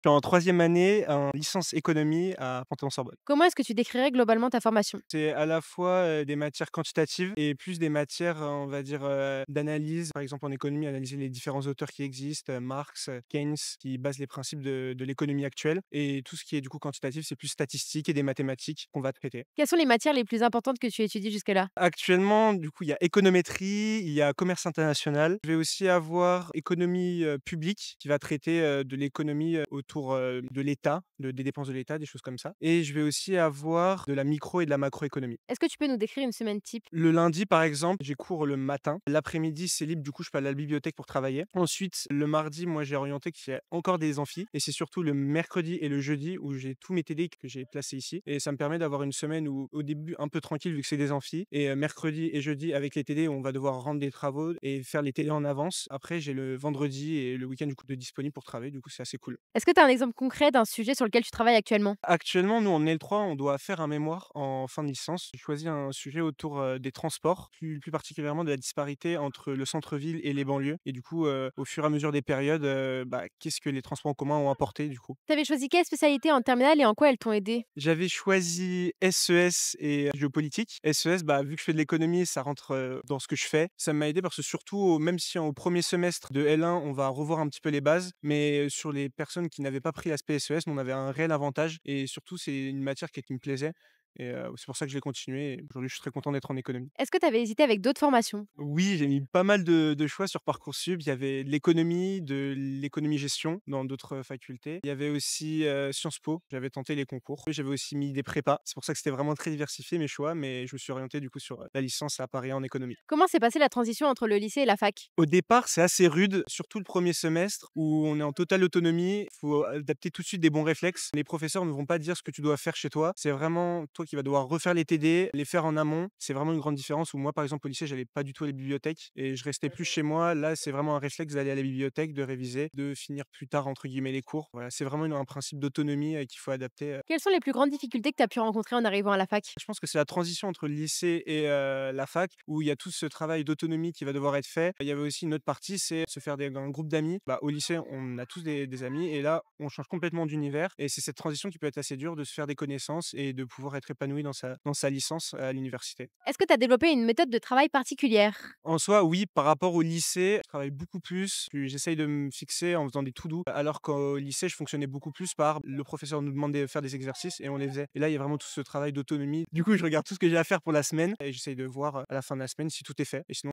Je suis en troisième année en licence économie à Panthéon-Sorbonne. Comment est-ce que tu décrirais globalement ta formation? C'est à la fois, des matières quantitatives et plus des matières, on va dire, d'analyse. Par exemple, en économie, analyser les différents auteurs qui existent, Marx, Keynes, qui basent les principes de l'économie actuelle et tout ce qui est du coup quantitatif, c'est plus statistique et des mathématiques qu'on va traiter. Quelles sont les matières les plus importantes que tu étudies jusque-là? Actuellement, du coup, il y a économétrie, il y a commerce international. Je vais aussi avoir économie, publique qui va traiter, de l'économie, autour, de l'État, des dépenses de l'État, des choses comme ça et je vais aussi avoir de la micro et de la macroéconomie. Est-ce que tu peux nous décrire une semaine type? Le lundi, par exemple, j'ai cours le matin. L'après-midi, c'est libre, du coup, je peux aller à la bibliothèque pour travailler. Ensuite, le mardi, moi, j'ai orienté qu'il y a encore des amphis et c'est surtout le mercredi et le jeudi où j'ai tous mes TD que j'ai placés ici et ça me permet d'avoir une semaine où, au début, un peu tranquille vu que c'est des amphis et mercredi et jeudi avec les TD, on va devoir rendre des travaux et faire les TD en avance. Après, j'ai le vendredi et le week-end, du coup, de disponible pour travailler. Du coup, c'est assez cool. Est-ce que tu as un exemple concret d'un sujet sur lequel tu travailles actuellement? Actuellement, nous, en L3, on doit faire un mémoire en fin de licence. J'ai choisi un sujet autour, des transports, plus particulièrement de la disparité entre le centre-ville et les banlieues et du coup, au fur et à mesure des périodes, qu'est-ce que les transports en commun ont apporté, du coup? Tu avais choisi quelle spécialité en terminale et en quoi elles t'ont aidé? J'avais choisi SES et géopolitique. SES, vu que je fais de l'économie, ça rentre, dans ce que je fais. Ça m'a aidé parce que surtout, même si au 1er semestre de L1, on va revoir un petit peu les bases, mais sur les personnes qui n'avaient pas pris l'aspect SES, nous, on avait un réel avantage et surtout, c'est une matière qui me plaisait et c'est pour ça que je l'ai continué et aujourd'hui, je suis très content d'être en économie. Est-ce que tu avais hésité avec d'autres formations? Oui, j'ai mis pas mal de choix sur Parcoursup. Il y avait de l'économie-gestion dans d'autres facultés. Il y avait aussi, Sciences Po, j'avais tenté les concours. J'avais aussi mis des prépas. C'est pour ça que c'était vraiment très diversifié mes choix, mais je me suis orienté du coup sur, la licence à Paris en économie. Comment s'est passée la transition entre le lycée et la fac? Au départ, c'est assez rude, surtout le premier semestre où on est en totale autonomie. Il faut adapter tout de suite des bons réflexes. Les professeurs ne vont pas dire ce que tu dois faire chez toi. C'est vraiment toi qui vas devoir refaire les TD, les faire en amont. C'est vraiment une grande différence où moi, par exemple, au lycée, j'allais pas du tout à la bibliothèque et je restais plus chez moi. Là, c'est vraiment un réflexe d'aller à la bibliothèque, de réviser, de finir plus tard, entre guillemets, les cours. Voilà, c'est vraiment un principe d'autonomie qu'il faut adapter. Quelles sont les plus grandes difficultés que tu as pu rencontrer en arrivant à la fac? Je pense que c'est la transition entre le lycée et la fac où il y a tout ce travail d'autonomie qui va devoir être fait. Il y avait aussi une autre partie, c'est se faire un groupe d'amis. Au lycée, on a tous des amis et là, on change complètement d'univers et c'est cette transition qui peut être assez dure de se faire des connaissances et de pouvoir être épanoui dans sa licence à l'université. Est-ce que tu as développé une méthode de travail particulière? En soi, oui, par rapport au lycée, je travaille beaucoup plus. J'essaye de me fixer en faisant des to-do, alors qu'au lycée, je fonctionnais beaucoup plus par le professeur nous demandait de faire des exercices et on les faisait. Et là, il y a vraiment tout ce travail d'autonomie. Du coup, je regarde tout ce que j'ai à faire pour la semaine et j'essaye de voir à la fin de la semaine si tout est fait. Et sinon,